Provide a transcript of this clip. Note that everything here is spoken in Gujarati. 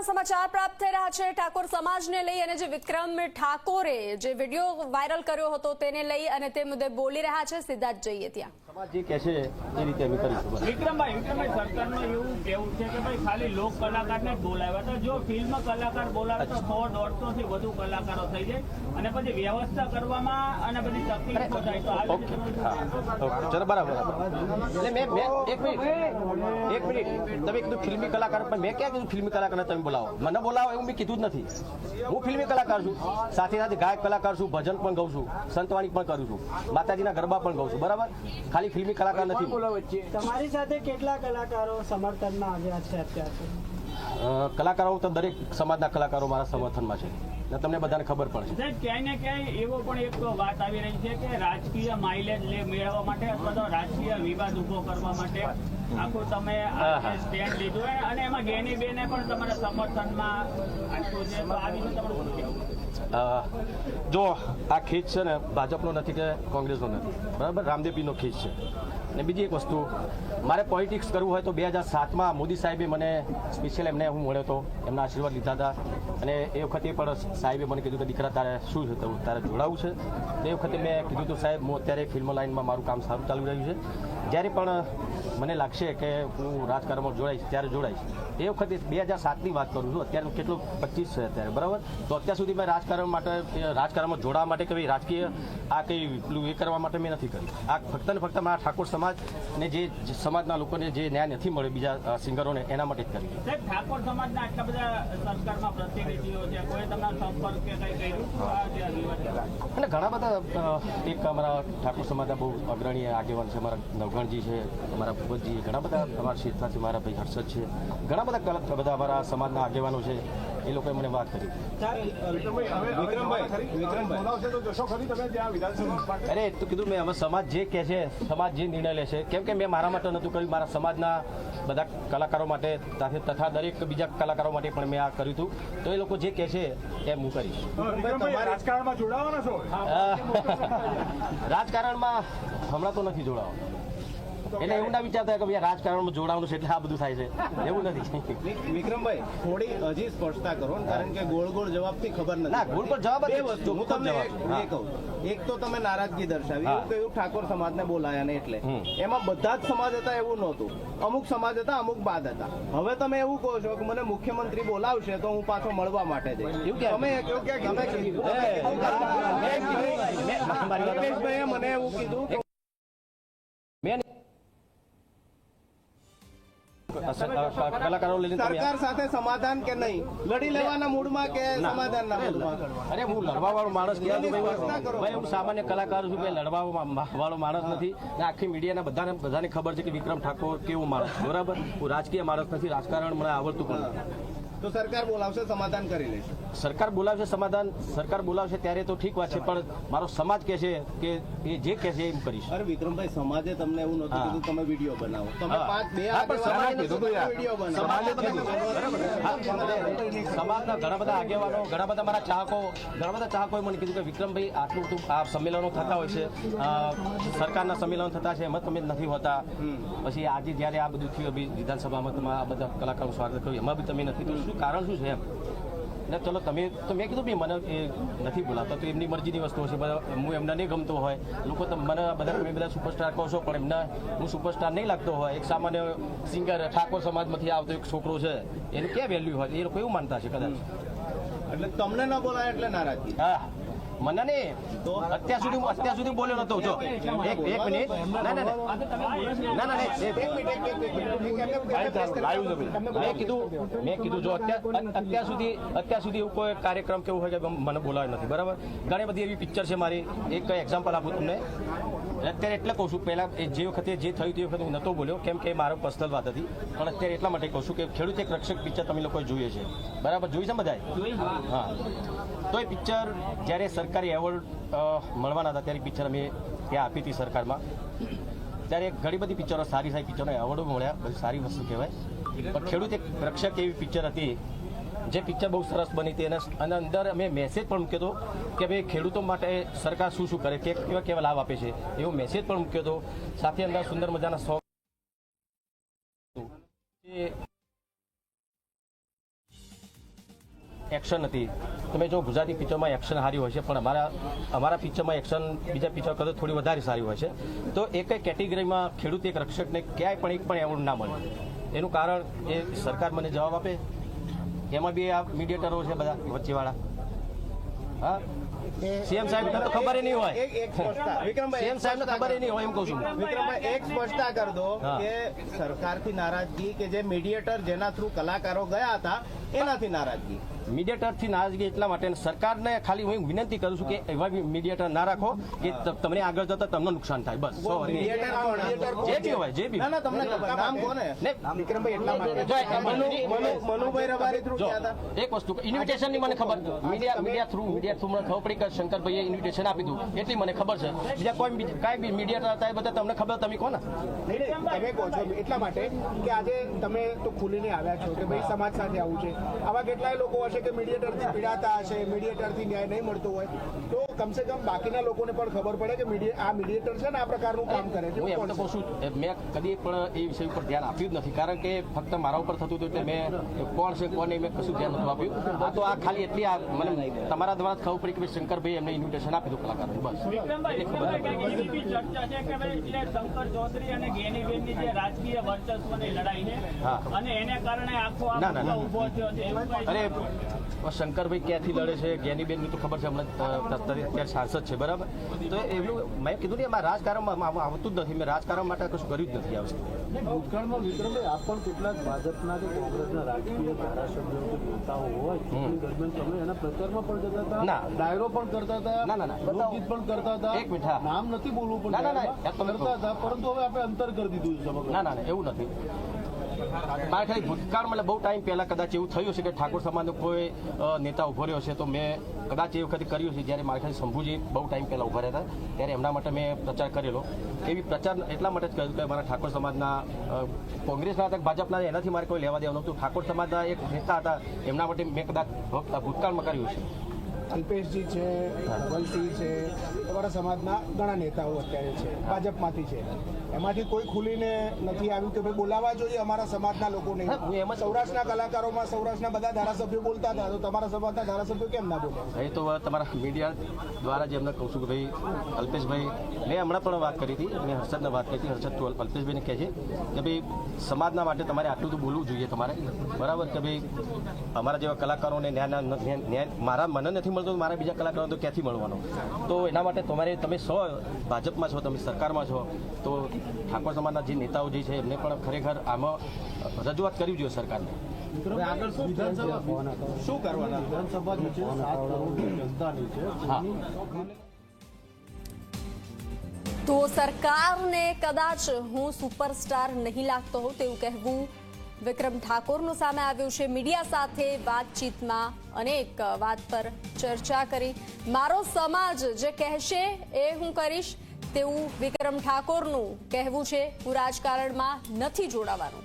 સમાચાર પ્રાપ્ત થઈ રહ્યા છે ઠાકોર સમાજને લઈ અને જે વિક્રમ ઠાકોરે જે વિડીયો વાયરલ કર્યો હતો તેને લઈ અને તે મુદ્દે બોલી રહ્યા છે। સીધા જ જઈએ ત્યાં। સમાજ જે કહે છે એ રીતે અમે કરીશું। વિક્રમભાઈ સરકારનું એવું કહેવું છે કે ભાઈ ખાલી લોક કલાકારને જ બોલાવ્યા હતા, જો ફિલ્મ કલાકાર બોલાવે તો 100-150 થી વધુ કલાકારો થઈ જાય અને પછી વ્યવસ્થા કરવામાં અને બધી તકલીફો થાય તો ચલો બરાબર। એટલે મેં એક મિનિટ તમે કીધું ફિલ્મી કલાકાર, પણ મેં ક્યાં કીધું ફિલ્મી કલાકારને તમે બોલાવો? મને બોલાવો એવું મેં કીધું જ નથી। હું ફિલ્મી કલાકાર છું, સાથે સાથે ગાયક કલાકાર છું, ભજન પણ ગાઉં છું, સંતવાણી પણ કરું છું, માતાજીના ગરબા પણ ગાઉં છું, બરાબર? ખાલી ફિલ્મી કલાકાર નથી। તમારી સાથે કેટલા કલાકારો સમર્થનમાં આવ્યા છે અત્યાર સુધી? કલાકારો તો દરેક સમાજના કલાકારો મારા સમર્થનમાં છે ને તમને બધાને ખબર પણ છે। ક્યાંય ને ક્યાંય એવો પણ એક વાત આવી રહી છે કે રાજકીય માઇલેજ મેળવવા માટે અથવા તો રાજકીય વિવાદ ઉભો કરવા માટે આખું તમે સ્ટેન્ડ લીધું અને એમાં ગેની બેને પણ તમારા સમર્થનમાં આપ્યું છે, તો આ વિશે તમારું શું કહેવું? જો આ ખેસ છે ને ભાજપનો નથી કે કોંગ્રેસનો નથી, બરાબર? રામદેવજીનો ખેસ છે। અને બીજી એક વસ્તુ, મારે પોલિટિક્સ કરવું હોય તો 2007માં મોદી સાહેબે મને સ્પેશિયલ એમને હું મળ્યો હતો, એમના આશીર્વાદ લીધા હતા અને એ વખતે પણ સાહેબે મને કીધું કે દીકરા તારે શું છે, તારે જોડાવું છે? તે વખતે મેં કીધું હતું સાહેબ હું અત્યારે ફિલ્મ લાઇનમાં મારું કામ સારું ચાલુ રહ્યું છે, જ્યારે પણ મને લાગશે કે હું રાજકારણમાં જોડાઈશ ત્યારે જોડાઈશ। એ વખતે 2007ની વાત કરું છું, અત્યારે કેટલું 25 છે અત્યારે, બરાબર? તો અત્યાર સુધી મેં રાજકારણમાં જોડાવા માટે કે ભાઈ રાજકીય આ કંઈ પેલું એ કરવા માટે મેં નથી કર્યું। આ ફક્ત ને ફક્ત મારા ઠાકોર સમાજને જે સમાજના લોકોને જે ન્યાય નથી મળ્યો બીજા સિંગરોને એના માટે જ કર્યું। સાહેબ, ઠાકોર સમાજના આટલા બધા સરકારમાં પ્રતિનિધિઓ છે, કોઈ તમારા સંપર્ક કે કંઈ કર્યું? અને ઘણા બધા એક અમારા ઠાકોર સમાજના બહુ અગ્રણી આગેવાન છે, અમારા નવઘણજી છે, અમારા ભૂપતજી, ઘણા બધા અમારા શેઠા છે, મારા ભાઈ હર્ષદ છે, ઘણા બધા અમારા સમાજના આગેવાનો છે, એ લોકોએ મને વાત કરી। અરે તો કીધું મેં, હવે સમાજ જે કહે છે, સમાજ જે નિર્ણય લે છે, કેમ કે મેં મારા માટે નહોતું કર્યું, મારા સમાજના બધા કલાકારો માટે તથા દરેક બીજા કલાકારો માટે પણ મેં આ કર્યું હતું, તો એ લોકો જે કહે છે એમ હું કરીશ। રાજકારણમાં જોડાવાના છો? રાજકારણમાં હમણાં તો નથી જોડાવા, એટલે એવું ના વિચારતા કે ભાઈ રાજકારણમાં જોડાવાનું છે એટલે આ બધું થાય છે, એવું નથી। વિક્રમભાઈ, થોડી હજી સ્પષ્ટતા કરો, કારણ કે ગોળ ગોળ જવાબથી ખબર નથી। ના, ગોળ ગોળ જવાબ બે વસ્તુ હું તમને એ કહું, એક તો તમે નારાજગી દર્શાવી, એવું કહ્યું ઠાકોર સમાજને બોલાયા ને એટલે એમાં બધા જ સમાજ હતા એવું નહોતું, અમુક સમાજ હતા, અમુક બાદ હતા। હવે તમે એવું કહો છો કે મને મુખ્યમંત્રી બોલાવશે તો હું પાછો મળવા માટે જઈશ, એવું કે તમે રમેશભાઈએ મને એવું કીધું કલાકારો લઈને સરકાર સાથે સમાધાન કે નહીં, લડી લેવાના મૂડમાં કે સમાધાનના મૂડમાં? અરે હું લડવા વાળો માણસ ભાઈ, હું સામાન્ય કલાકાર છું, ભાઈ લડવા વાળો માણસ નથી ને આખી મીડિયાના બધાને ખબર છે કે વિક્રમ ઠાકોર કેવો માણસ, બરાબર? હું રાજકીય માણસ નથી, રાજકારણ મને આવડતું પણ નથી। તો સરકાર બોલાવશે, સમાધાન કરી લેશે? સરકાર બોલાવશે, સરકાર બોલાવશે ત્યારે તો ઠીક વાત છે, પણ મારો સમાજ કહે છે કે એ જે કહે છે એમ કરીશ। અરે વિક્રમભાઈ, સમાજે તમને એવું નહોતું કીધું તમે વિડીયો બનાવો, તમે સમાજના ઘણા બધા આગેવાનો, ઘણા બધા મારા ચાહકોએ મને કીધું કે વિક્રમભાઈ આટલું આ સંમેલનો થતા હોય છે, સરકારના સંમેલનો થતા છે, એમાં તમે નથી હોતા, પછી આજે જયારે આ બધું થયું વિધાનસભામાં તમે આ બધા કલાકારોનું સ્વાગત કર્યું, એમાં બી તમે નથી, તો શું કારણ શું છે એમ? ને ચલો તમે તો મેં કીધું બી મને એ નથી બોલાવતા, તો એમની મરજીની વસ્તુ છે, હું એમને નહીં ગમતો હોય, લોકો મને બધા સુપરસ્ટાર કહો છો, પણ એમને હું સુપરસ્ટાર નહીં લાગતો હોય, એક સામાન્ય સિંગર ઠાકોર સમાજમાંથી આવતો એક છોકરો છે, એનું ક્યાં વેલ્યુ હોય, એ લોકો એવું માનતા છે કદાચ। એટલે તમને ન બોલાય એટલે નારાજગી? હા, મને નહીં, તો અત્યાર સુધી બોલ્યો નતો। જો એક મિનિટ, મેં કીધું જો અત્યાર સુધી એવું કોઈ કાર્યક્રમ કેવું હોય કે મને બોલાવ્યો નથી, બરાબર? ઘણી બધી એવી પિક્ચર છે મારી, એક એક્ઝામ્પલ આપું તમને અત્યારે, એટલે કહું છું, પહેલા જે વખતે જે થયું તે વખતે હું નહોતો બોલ્યો, કેમ કે મારો પર્સનલ વાત હતી, પણ અત્યારે એટલા માટે કહું છું કે ખેડૂત એક રક્ષક પિક્ચર તમે લોકોએ જોઈએ છે, બરાબર? જોઈ છે બધાએ? હા, તો એ પિક્ચર જ્યારે સરકારી એવોર્ડ મળવાના હતા ત્યારે પિક્ચર અમે ત્યાં આપી હતી સરકારમાં, ત્યારે ઘણી બધી પિક્ચરો, સારી પિક્ચરોને એવોર્ડો મળ્યા, બધી સારી વસ્તુ કહેવાય, પણ ખેડૂત એક રક્ષક એવી પિક્ચર હતી જે પિક્ચર બહુ સરસ બની હતી, અને અંદર અમે મેસેજ પણ મૂક્યો હતો કે ભાઈ ખેડૂતો માટે સરકાર શું કરે, કેવા લાભ આપે છે, એવો મેસેજ પણ મૂક્યો હતો, સાથે અંદર સુંદર મજાના સોંગ એક્શન હતી, તમે જો ગુજરાતી પિક્ચરમાં એક્શન સારી હોય છે, પણ અમારા પિક્ચરમાં એક્શન બીજા પિક્ચર કરતાં થોડી વધારે સારી હોય છે. તો એ કઈ કેટેગરીમાં ખેડૂત એક રક્ષકને ક્યાંય પણ એક પણ એવોર્ડ ના મળે. એનું કારણ એ સરકાર મને જવાબ આપે. એમાં બી આ મીડિયેટરો છે બધા વચ્ચેવાળા. હા, સીએમ સાહેબ તો ખબર નહીં હોય. સીએમ સાહેબ ને ખબર નહીં હોય એમ કહું છું. વિક્રમભાઈ, એક સ્પષ્ટતા કરી દો હા. કે સરકારથી નારાજગી કે જે મીડિયેટર જેના થ્રુ કલાકારો ગયા હતા એનાથી નારાજગી. મીડિયેટરથી નારાજગી એટલા માટે સરકારને ખાલી હું વિનંતી કરું છું કે એવા મીડિયેટર ના રાખો કે તમને આગળ જતા તમને નુકસાન થાય. બસ મીડિયેટર કોણ? જે બી હોય, જે બી. ના, તમને ખબર. નામ કોને? વિક્રમભાઈ, એટલા માટે મનુભાઈ રબારી થ્રુ જો ગયા હતા. એક વસ્તુ ઇન્વિટેશન ની મને ખબર, મીડિયા થ્રુ મને ખબર પડી કે શંકરભાઈએ ઇન્વિટેશન આપી દીધું એટલી મને ખબર છે. બીજા કોઈ કાંઈ બી મીડિયેટર હતા એ બધા તમને ખબર, તમે કોને? તમે કહો છો એટલા માટે કે આજે તમે તો ખુલીને આવ્યા છો કે ભાઈ સમાજ સાથે આવું છે. આવા કેટલાય લોકો હશે કે મીડિયેટરથી પીડાતા હશે, મીડિયેટરથી ન્યાય નહીં મળતો હોય, તો કમસે કમ બાકીના લોકોને પણ ખબર પડે કે આ મીડિયેટર છે ને આ પ્રકારનું કામ કરે છે. હું એમ તો કહું છું, મેં કદી પણ એ વિષય ઉપર ધ્યાન આપ્યું જ નથી, કારણ કે ફક્ત મારા ઉપર થતું હતું એટલે મેં કોણ છે કોણ નહીં મેં કશું ધ્યાન નથી આપ્યું. આ તો આ ખાલી એટલી આ મને તમારા દ્વારા ખબર પડી કે ભાઈ શંકરભાઈ એમને ઇન્વિટેશન આપી દીધું કલાકારોને. બસ વિક્રમભાઈ, એવી બી ચર્ચા છે કે ભાઈ એટલે શંકર ચૌધરી અને ગેનીબેનની જે રાજકીય વર્ચસ્વની લડાઈ છે હા. અને એને કારણે આખો ના, ના, ના. ઉભો થયો છે એવું કંઈ અરે શંકરભાઈ ક્યાંથી લડે છે, જ્ઞાનીબેનની તો ખબર છે, હમણાં અત્યારે સાંસદ છે, બરાબર. તો એવું મેં કીધું ને એમાં રાજકારણમાં આવતું જ નથી. મેં રાજકારણ માટે કશું કર્યું જ નથી આ વસ્તુ. ભૂતકાળમાં વિક્રમભાઈ આપ પણ કેટલાક ભાજપના કે કોંગ્રેસના રાજકીય ધારાસભ્યો કે નેતાઓ હોય ચૂંટણી દરમિયાન તમે એના પ્રચારમાં પણ જતા હતા, ના. ડાયરો પણ કરતા હતા, ના, ના, ના. લોકગીત પણ કરતા હતા. એક મિનિટ, હા. નામ નથી બોલવું પણ ના, ના, ના. ડાયરામાં કરતા હતા, પરંતુ હવે આપણે અંતર કરી દીધું છે સમગ્ર. ના, ના, ના, એવું નથી. મારે ખાલી ભૂતકાળમાં બહુ ટાઈમ પહેલા કદાચ એવું થયું છે કે ઠાકોર સમાજનો કોઈ નેતા ઉભો રહ્યો છે, તો મેં કદાચ એ વખતે કર્યું છે જ્યારે મારે ખાલી શંભુજી બહુ ટાઈમ પહેલા ઉભા રહ્યા હતા ત્યારે એમના માટે મેં પ્રચાર કરેલો. એવી પ્રચાર એટલા માટે જ કર્યો કે મારા ઠાકોર સમાજના કોંગ્રેસના હતા ભાજપના એનાથી મારે કોઈ લેવા દેવાનું નહોતું. ઠાકોર સમાજના એક નેતા હતા એમના માટે મેં કદાચ ભૂતકાળમાં કર્યું છે. અલ્પેશજી છે, ધવલસિંહ છે, તમારા સમાજના ઘણા નેતાઓ અત્યારે છે, ભાજપમાંથી છે. એમાંથી કોઈ ખુલીને નથી આવ્યું કે ભાઈ બોલાવવા જોઈએ અમારા સમાજના લોકોને. હા, હું એમ જ- સૌરાષ્ટ્રના કલાકારોમાં સૌરાષ્ટ્રના બધા ધારાસભ્યો બોલતા હતા, તો તમારા સમાજના ધારાસભ્યો કેમ ના બોલે? એ તો તમારા મીડિયા દ્વારા જે એમને કહું છું કે ભાઈ અલ્પેશભાઈ, મેં હમણાં પણ વાત કરી હતી, મેં હર્ષદને વાત કરી હતી. હર્ષદ તો અલ્પેશભાઈને કહે છે કે ભાઈ સમાજના માટે તમારે આટલું તો બોલવું જોઈએ તમારે, બરાબર. કે ભાઈ અમારા જેવા કલાકારોને ન્યાય મારા મને નથી મળતો, મારા બીજા કલાકારો તો ક્યાંથી મળવાનો? તો એના માટે તમે સૌ ભાજપમાં છો, તમે સરકારમાં છો, તો ઠાકોર સમાજના જે નેતાઓ જે છે એમને પણ ખરેખર આમાં રજૂઆત કરવી જોઈએ સરકારને. વિક્રમભાઈ, આગળ વિધાનસભા શું કરવાના? વિધાનસભા જે છે 7 કરોડની જનતાની છે. હા. તો સરકારને કદાચ હું સુપરસ્ટાર નહીં લાગતો હોઉં તેવું કહેવું વિક્રમ ઠાકોરનું સામે આવ્યું છે. મીડિયા સાથે વાતચીતમાં અનેક વાત પર ચર્ચા કરી. મારો સમાજ જે કહેશે એ હું કરીશ તેવું વિક્રમ ઠાકોરનું કહેવું છે. હું રાજકારણમાં નથી જોડાવાનું.